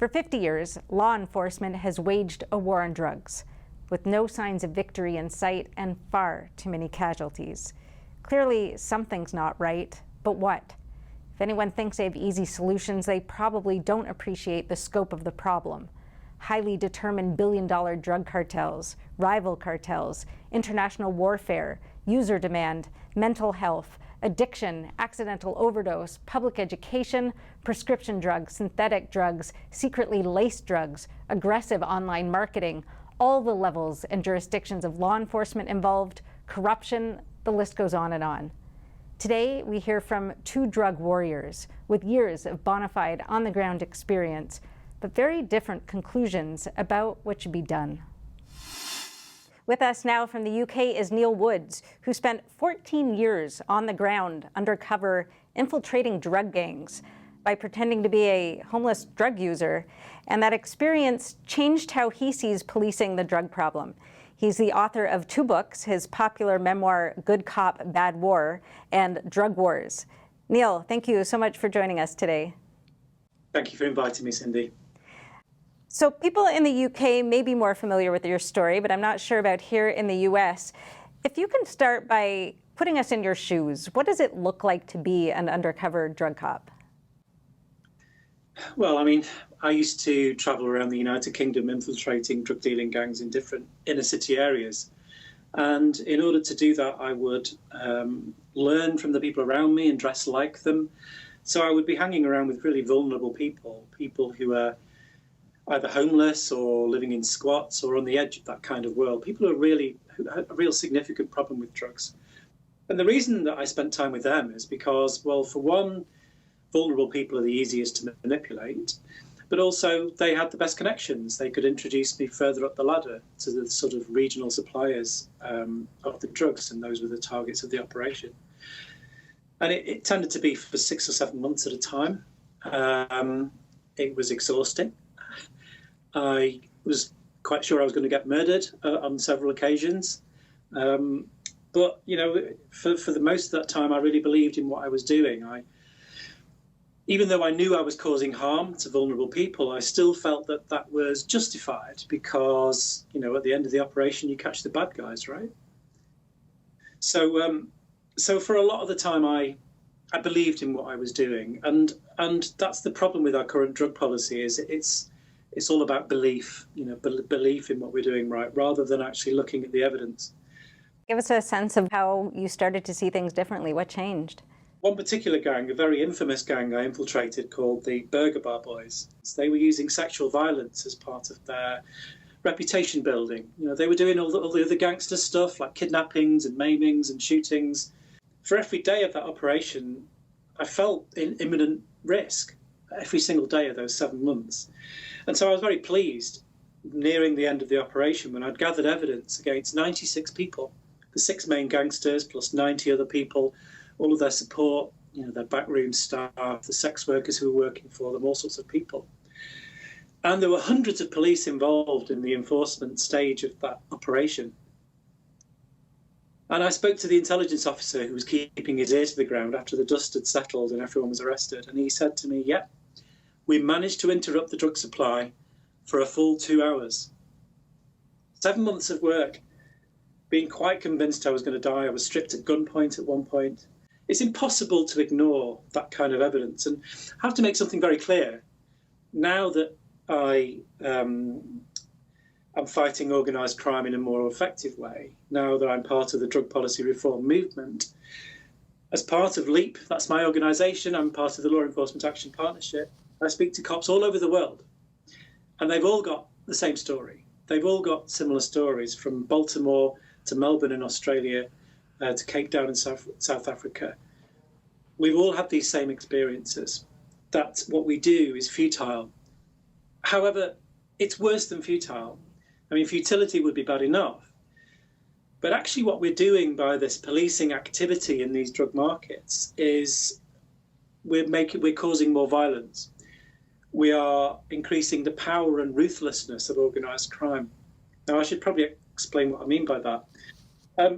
For 50 years, law enforcement has waged a war on drugs, with no signs of victory in sight and far too many casualties. Clearly, something's not right, but what? If anyone thinks they have easy solutions, they probably don't appreciate the scope of the problem. Highly determined billion-dollar drug cartels, rival cartels, international warfare, user demand, mental health, addiction, accidental overdose, public education, prescription drugs, synthetic drugs, secretly laced drugs, aggressive online marketing, all the levels and jurisdictions of law enforcement involved, corruption, the list goes on and on. Today, we hear from two drug warriors with years of bona fide on-the-ground experience, but very different conclusions about what should be done. With us now from the UK is Neil Woods, who spent 14 years on the ground, undercover, infiltrating drug gangs by pretending to be a homeless drug user. And that experience changed how he sees policing the drug problem. He's the author of two books, his popular memoir, Good Cop, Bad War, and Drug Wars. Neil, thank you so much for joining us today. Thank you for inviting me, Cindy. So people in the UK may be more familiar with your story, but I'm not sure about here in the US. If you can start by putting us in your shoes, what does it look like to be an undercover drug cop? Well, I mean, I used to travel around the United Kingdom infiltrating drug dealing gangs in different inner city areas. And in order to do that, I would learn from the people around me and dress like them. So I would be hanging around with really vulnerable people, people who are either homeless or living in squats or on the edge of that kind of world. People who have a real significant problem with drugs. And the reason that I spent time with them is because, well, for one, vulnerable people are the easiest to manipulate, but also they had the best connections. They could introduce me further up the ladder to the sort of regional suppliers of the drugs, and those were the targets of the operation. And it tended to be for 6 or 7 months at a time. It was exhausting. I was quite sure I was going to get murdered on several occasions. But, you know, for the most of that time, I really believed in what I was doing. Even though I knew I was causing harm to vulnerable people, I still felt that that was justified because, you know, at the end of the operation, you catch the bad guys, right? So for a lot of the time, I believed in what I was doing. And that's the problem with our current drug policy is it's all about belief, you know, belief in what we're doing right, rather than actually looking at the evidence. Give us a sense of how you started to see things differently. What changed? One particular gang, a very infamous gang I infiltrated called the Burger Bar Boys. They were using sexual violence as part of their reputation building. You know, they were doing all the other gangster stuff like kidnappings and maimings and shootings. For every day of that operation, I felt in imminent risk every single day of those 7 months. And so I was very pleased nearing the end of the operation when I'd gathered evidence against 96 people, the 6 main gangsters plus 90 other people, all of their support, you know, their backroom staff, the sex workers who were working for them, all sorts of people. And there were hundreds of police involved in the enforcement stage of that operation. And I spoke to the intelligence officer who was keeping his ear to the ground after the dust had settled and everyone was arrested. And he said to me, "Yep, we managed to interrupt the drug supply for a full 2 hours. 7 months of work, being quite convinced I was going to die. I was stripped at gunpoint at one point. It's impossible to ignore that kind of evidence. And I have to make something very clear. Now that I'm fighting organised crime in a more effective way, now that I'm part of the drug policy reform movement, as part of LEAP, that's my organisation, I'm part of the Law Enforcement Action Partnership, I speak to cops all over the world, and they've all got the same story. They've all got similar stories, from Baltimore to Melbourne in Australia to Cape Town in South Africa. We've all had these same experiences, that what we do is futile. However, it's worse than futile. I mean, futility would be bad enough. But actually what we're doing by this policing activity in these drug markets is we're causing more violence. We are increasing the power and ruthlessness of organised crime. Now, I should probably explain what I mean by that.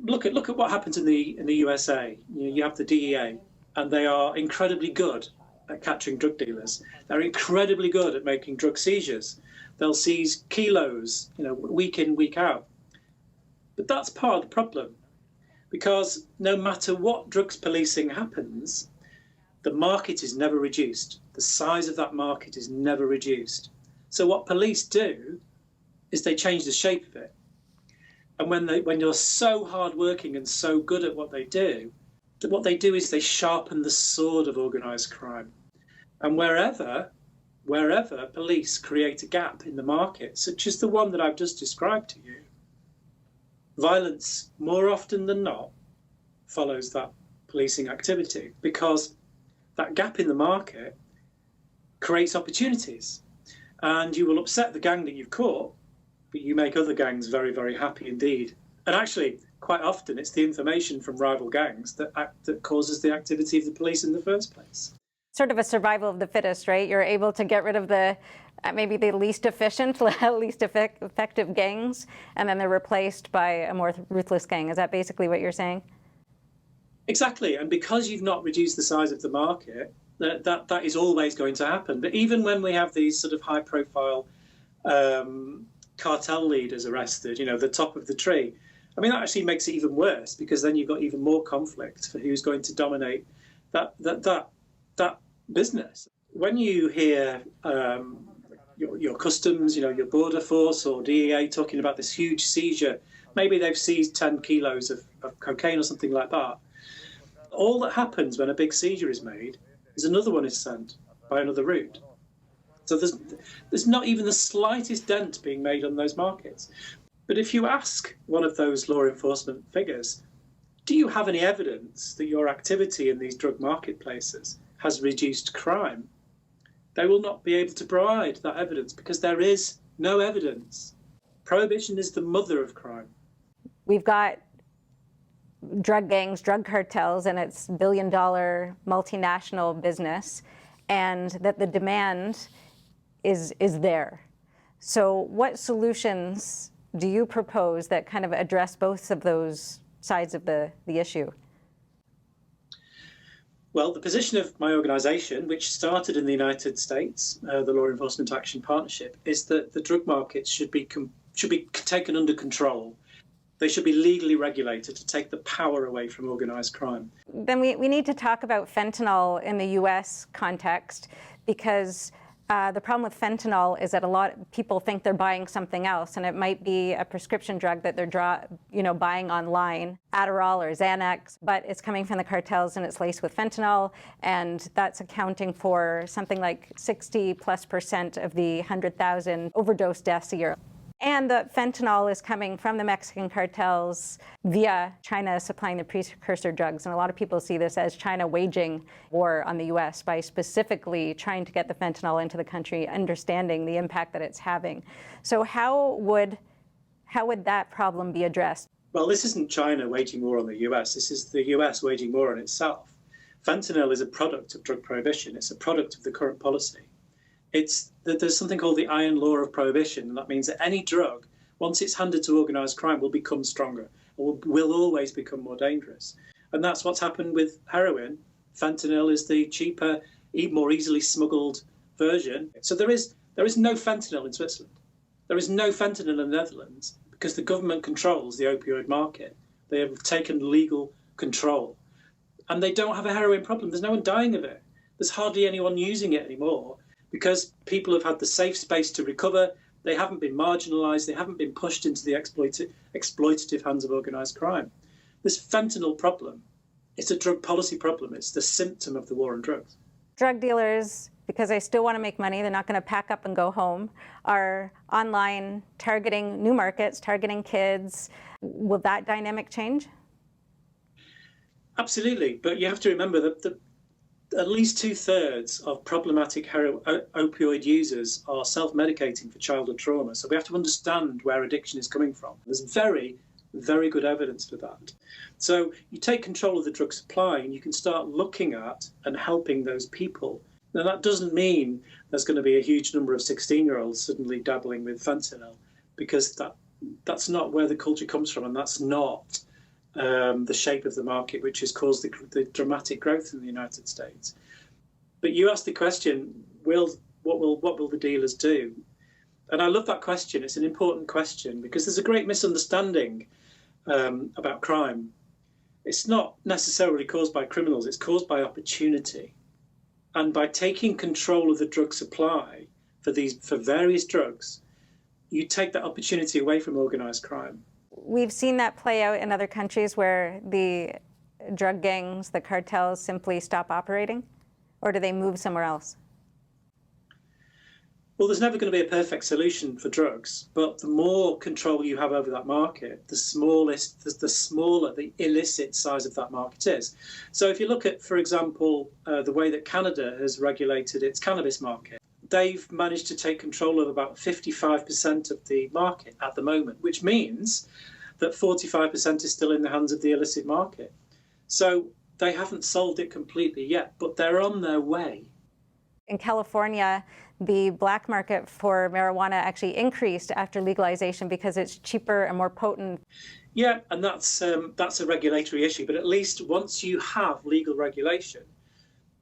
Look at what happens in the USA. You have the DEA, and they are incredibly good at catching drug dealers. They're incredibly good at making drug seizures. They'll seize kilos, week in, week out. But that's part of the problem, because no matter what drugs policing happens, the market is never reduced. The size of that market is never reduced. So what police do is they change the shape of it. And when you're so hardworking and so good at what they do is they sharpen the sword of organised crime. And wherever police create a gap in the market, such as the one that I've just described to you, violence more often than not follows that policing activity, because that gap in the market creates opportunities. And you will upset the gang that you've caught, but you make other gangs very, very happy indeed. And actually, quite often, it's the information from rival gangs that causes the activity of the police in the first place. Sort of a survival of the fittest, right? You're able to get rid of the maybe the least efficient, least effective gangs, and then they're replaced by a more ruthless gang. Is that basically what you're saying? Exactly. And because you've not reduced the size of the market, that is always going to happen. But even when we have these sort of high-profile cartel leaders arrested, the top of the tree, I mean, that actually makes it even worse, because then you've got even more conflict for who's going to dominate that business. When you hear your customs, your border force or DEA talking about this huge seizure, maybe they've seized 10 kilos of cocaine or something like that. All that happens when a big seizure is made is another one is sent by another route. So there's not even the slightest dent being made on those markets. But if you ask one of those law enforcement figures, do you have any evidence that your activity in these drug marketplaces has reduced crime? They will not be able to provide that evidence, because there is no evidence. Prohibition is the mother of crime. We've got drug gangs, drug cartels, and it's billion-dollar multinational business, and that the demand is there. So what solutions do you propose that kind of address both of those sides of the issue? Well, the position of my organisation, which started in the United States, the Law Enforcement Action Partnership, is that the drug markets should be taken under control. They should be legally regulated to take the power away from organised crime. Then we need to talk about fentanyl in the US context, because the problem with fentanyl is that a lot of people think they're buying something else, and it might be a prescription drug that they're buying online, Adderall or Xanax, but it's coming from the cartels and it's laced with fentanyl, and that's accounting for something like 60+% of the 100,000 overdose deaths a year. And the fentanyl is coming from the Mexican cartels via China supplying the precursor drugs. And a lot of people see this as China waging war on the US by specifically trying to get the fentanyl into the country, understanding the impact that it's having. So how would that problem be addressed? Well, this isn't China waging war on the US. This is the US waging war on itself. Fentanyl is a product of drug prohibition. It's a product of the current policy. There's something called the iron law of prohibition, and that means that any drug, once it's handed to organised crime, will become stronger, or will always become more dangerous. And that's what's happened with heroin. Fentanyl is the cheaper, more easily smuggled version. So there is no fentanyl in Switzerland. There is no fentanyl in the Netherlands, because the government controls the opioid market. They have taken legal control. And they don't have a heroin problem. There's no one dying of it. There's hardly anyone using it anymore, because people have had the safe space to recover. They haven't been marginalised. They haven't been pushed into the exploitative hands of organised crime. This fentanyl problem, it's a drug policy problem. It's the symptom of the war on drugs. Drug dealers, because they still want to make money, they're not going to pack up and go home, are online targeting new markets, targeting kids. Will that dynamic change? Absolutely. But you have to remember that at least 2/3 of problematic opioid users are self-medicating for childhood trauma. So we have to understand where addiction is coming from. There's very, very good evidence for that. So you take control of the drug supply and you can start looking at and helping those people. Now, that doesn't mean there's going to be a huge number of 16-year-olds suddenly dabbling with fentanyl, because that's not where the culture comes from, and that's not the shape of the market which has caused the dramatic growth in the United States. But you asked the question, what will the dealers do? And I love that question. It's an important question because there's a great misunderstanding about crime. It's not necessarily caused by criminals, it's caused by opportunity. And by taking control of the drug supply for various drugs, you take that opportunity away from organised crime. We've seen that play out in other countries where the drug gangs, the cartels, simply stop operating, or do they move somewhere else? Well, there's never going to be a perfect solution for drugs, but the more control you have over that market, the smaller the illicit size of that market is. So if you look at, for example, the way that Canada has regulated its cannabis market, they've managed to take control of about 55% of the market at the moment, which means that 45% is still in the hands of the illicit market. So they haven't solved it completely yet, but they're on their way. In California, the black market for marijuana actually increased after legalization because it's cheaper and more potent. Yeah, and that's a regulatory issue. But at least once you have legal regulation,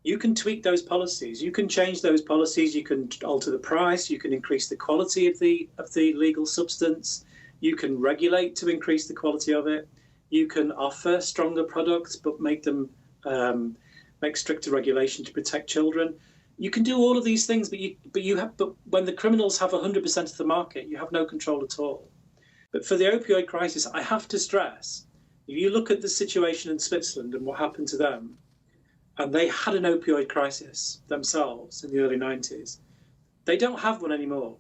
you can tweak those policies. You can change those policies. You can alter the price. You can increase the quality of the legal substance. You can regulate to increase the quality of it. You can offer stronger products, but make them make stricter regulation to protect children. You can do all of these things, but when the criminals have 100% of the market, you have no control at all. But for the opioid crisis, I have to stress, if you look at the situation in Switzerland and what happened to them, and they had an opioid crisis themselves in the early 90s, they don't have one anymore.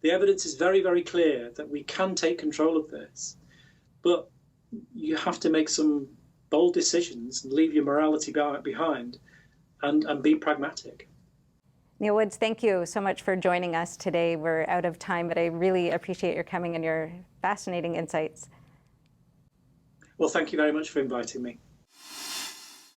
The evidence is very, very clear that we can take control of this, but you have to make some bold decisions and leave your morality behind and be pragmatic. Neil Woods, thank you so much for joining us today. We're out of time, but I really appreciate your coming and your fascinating insights. Well, thank you very much for inviting me.